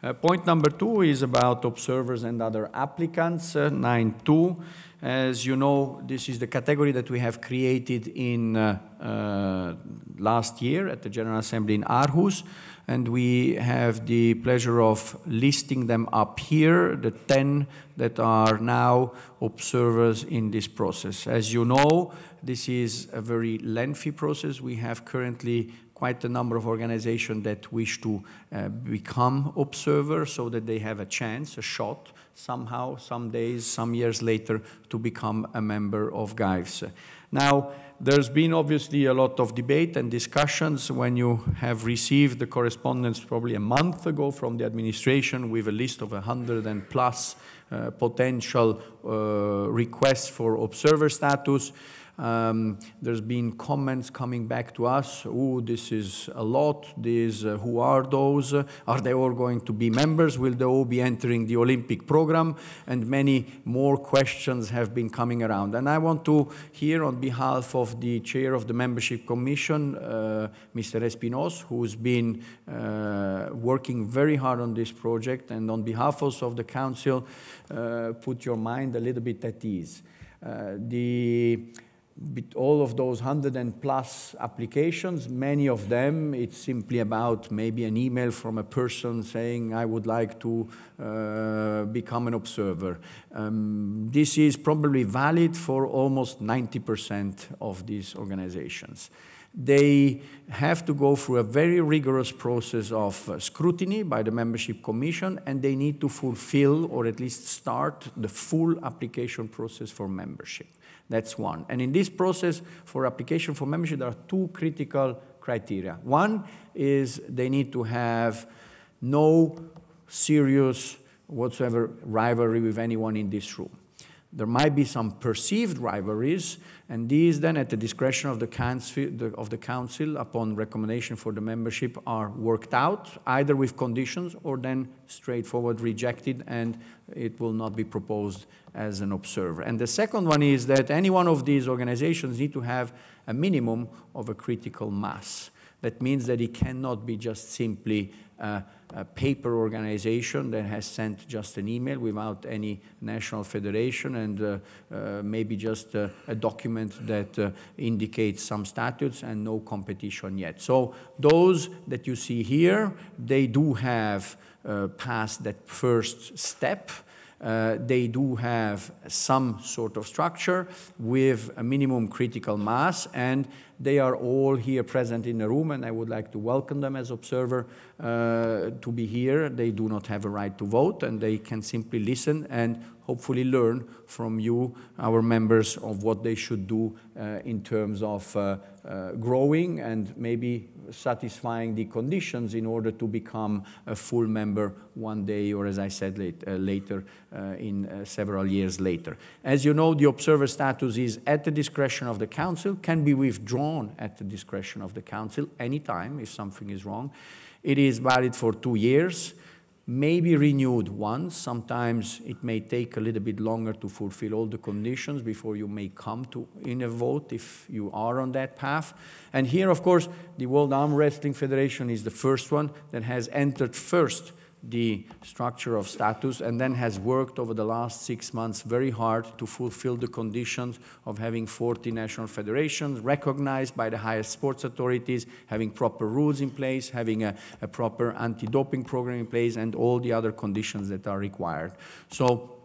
Point number 2 is about observers and other applicants, 9.2. As you know, this is the category that we have created in last year at the General Assembly in Aarhus, and we have the pleasure of listing them up here, the 10 that are now observers in this process. As you know, this is a very lengthy process. We have currently quite a number of organizations that wish to become observers so that they have a chance, a shot, somehow, some days, some years later, to become a member of GAIFS. Now, there's been obviously a lot of debate and discussions when you have received the correspondence probably a month ago from the administration with a list of 100 and plus potential requests for observer status. There's been comments coming back to us, oh, this is a lot, who are those? Are they all going to be members? Will they all be entering the Olympic program? And many more questions have been coming around. And I want to hear on behalf of the chair of the Membership Commission, Mr. Espinosa, who's been working very hard on this project, and on behalf also of the Council, put your mind a little bit at ease. All of those 100 and plus applications, many of them, it's simply about maybe an email from a person saying, I would like to become an observer. This is probably valid for almost 90% of these organizations. They have to go through a very rigorous process of scrutiny by the Membership Commission, and they need to fulfill or at least start the full application process for membership. That's one. And in this process for application for membership, there are two critical criteria. One is they need to have no serious whatsoever rivalry with anyone in this room. There might be some perceived rivalries, and these then at the discretion of the council upon recommendation for the membership are worked out, either with conditions or then straightforward rejected, and it will not be proposed as an observer. And the second one is that any one of these organizations need to have a minimum of a critical mass. That means that it cannot be just simply a paper organization that has sent just an email without any national federation and maybe just a document that indicates some statutes and no competition yet. So those that you see here, they do have passed that first step. They do have some sort of structure with a minimum critical mass, and they are all here present in the room, and I would like to welcome them as observer to be here. They do not have a right to vote, and they can simply listen and hopefully learn from you, our members, of what they should do in terms of growing and maybe satisfying the conditions in order to become a full member one day, or as I said later, in several years later. As you know, the observer status is at the discretion of the Council, can be withdrawn at the discretion of the Council anytime if something is wrong. It is valid for 2 years. May be renewed once. Sometimes it may take a little bit longer to fulfill all the conditions before you may come to in a vote if you are on that path. And here, of course, the World Arm Wrestling Federation is the first one that has entered first the structure of status and then has worked over the last 6 months very hard to fulfill the conditions of having 40 national federations recognized by the highest sports authorities, having proper rules in place, having a proper anti-doping program in place, and all the other conditions that are required. So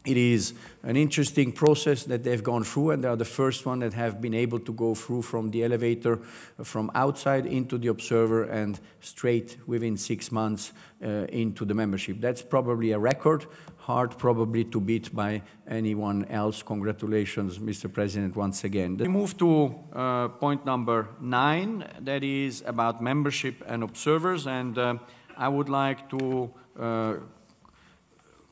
it is an interesting process that they've gone through, and they are the first one that have been able to go through from the elevator from outside into the observer and straight within 6 months into the membership. That's probably a record, hard probably to beat by anyone else. Congratulations, Mr. President, once again. We move to point number 9, that is about membership and observers, and I would like to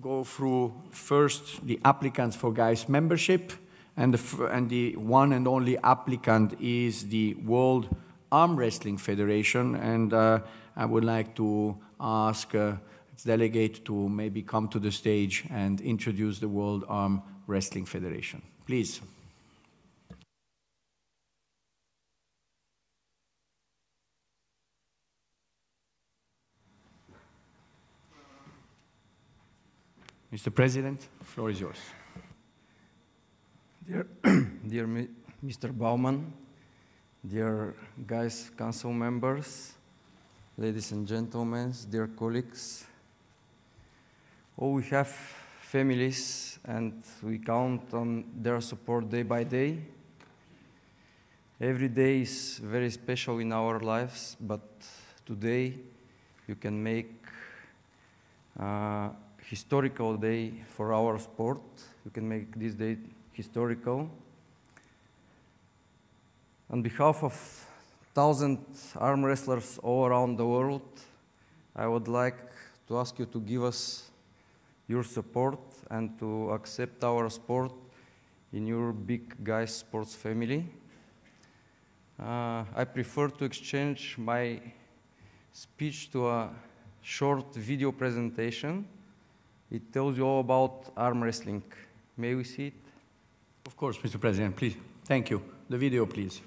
go through first the applicants for GAIFS membership, and the one and only applicant is the World Arm Wrestling Federation, and I would like to ask its delegate to maybe come to the stage and introduce the World Arm Wrestling Federation. Please. Mr. President, the floor is yours. Dear Mr. Baumann, dear guys, council members, ladies and gentlemen, dear colleagues, all we have families and we count on their support day by day. Every day is very special in our lives, but today you can make a historical day for our sport. You can make this day historical. On behalf of 1,000 arm wrestlers all around the world, I would like to ask you to give us your support and to accept our sport in your big guys sports family. I prefer to exchange my speech to a short video presentation. It tells you all about arm wrestling. May we see it? Of course, Mr. President, please. Thank you. The video, please.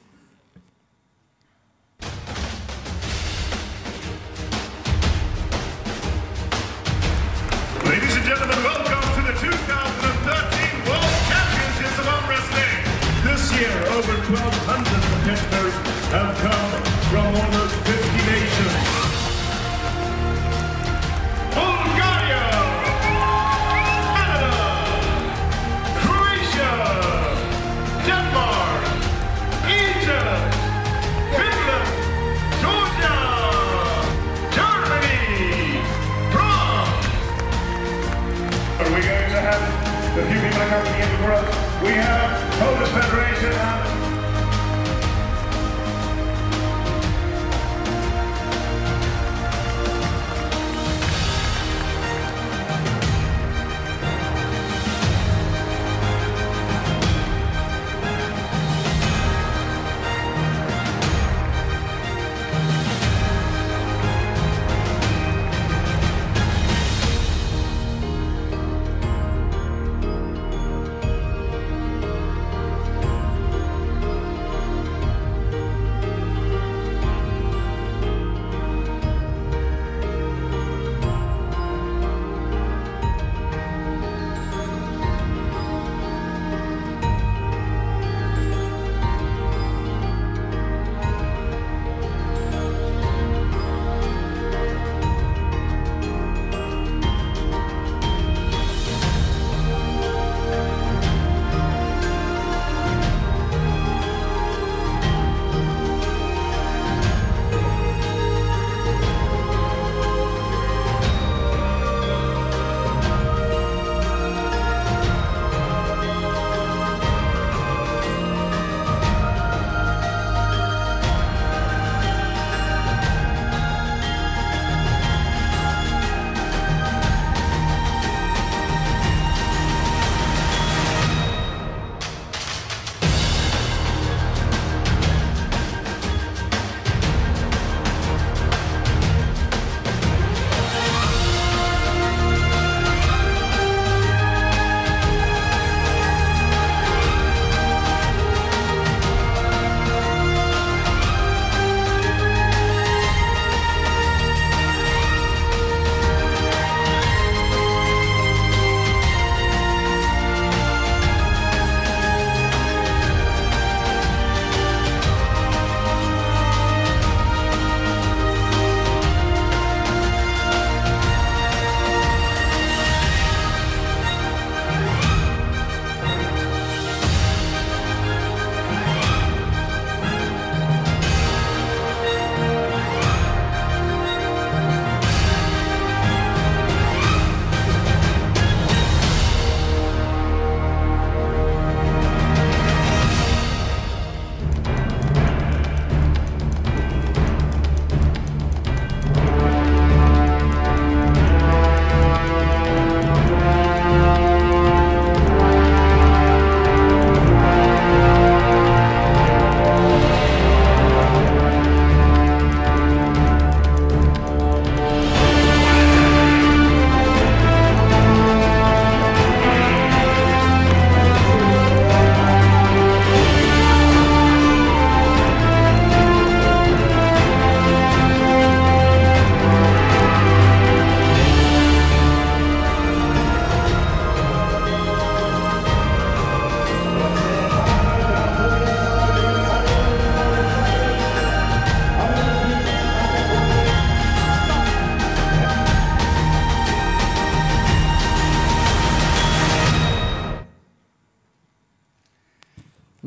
Ladies and gentlemen, welcome to the 2013 World Championships of Arm Wrestling. This year, over 1,200 competitors have come from more than 50 nations. Bulgaria, Canada, Croatia, Denmark, Egypt, Finland, Georgia, Germany, France. Are we going to have the few people that are coming in for us? We have Polish Federation and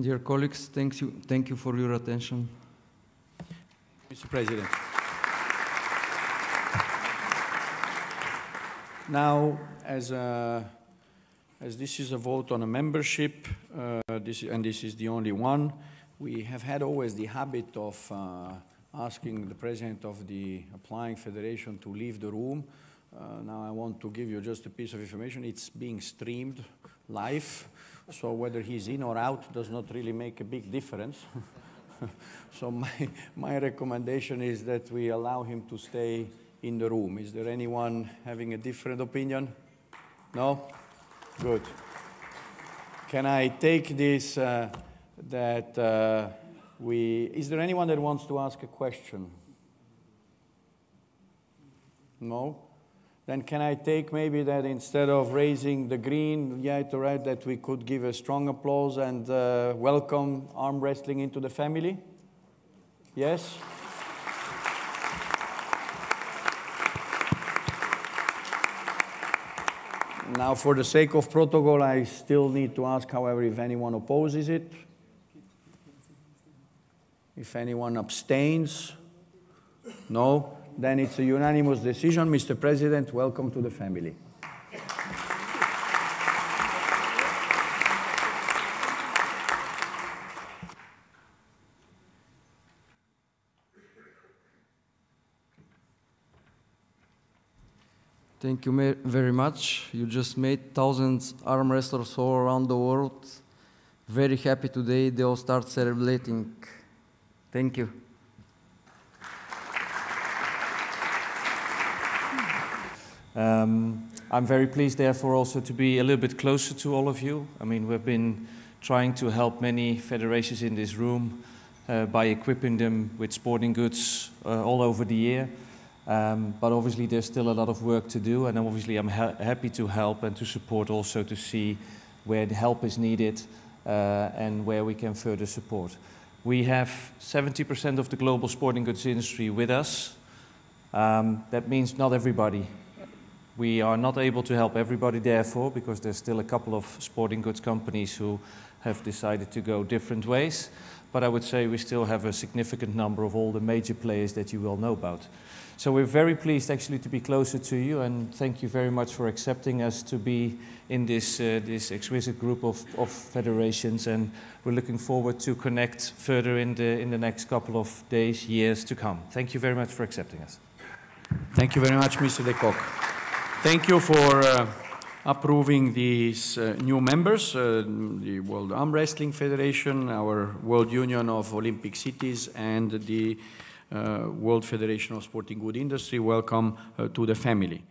Dear colleagues, thank you for your attention. Mr. President. Now, as this is a vote on a membership, this is the only one, we have had always the habit of asking the president of the applying federation to leave the room. Now I want to give you just a piece of information. It's being streamed live, so whether he's in or out does not really make a big difference. So my recommendation is that we allow him to stay in the room. Is there anyone having a different opinion? No? Good. Can I take this is there anyone that wants to ask a question? No? Then can I take maybe that instead of raising the green, yeah, to right, that we could give a strong applause and welcome arm wrestling into the family? Yes? Now, for the sake of protocol, I still need to ask, however, if anyone opposes it. If anyone abstains? No? Then it's a unanimous decision. Mr. President, welcome to the family. Thank you very much. You just made thousands of arm wrestlers all around the world very happy today. They all start celebrating. Thank you. I'm very pleased, therefore, also to be a little bit closer to all of you. I mean, we've been trying to help many federations in this room by equipping them with sporting goods all over the year. But obviously, there's still a lot of work to do, and obviously, I'm happy to help and to support also to see where the help is needed and where we can further support. We have 70% of the global sporting goods industry with us. That means not everybody. We are not able to help everybody, therefore, because there's still a couple of sporting goods companies who have decided to go different ways. But I would say we still have a significant number of all the major players that you all know about. So we're very pleased actually to be closer to you, and thank you very much for accepting us to be in this exquisite group of federations, and we're looking forward to connect further in the next couple of days, years to come. Thank you very much for accepting us. Thank you very much, Mr. De Kock. Thank you for approving these new members, the World Arm Wrestling Federation, our World Union of Olympic Cities, and the World Federation of Sporting Goods Industry. Welcome to the family.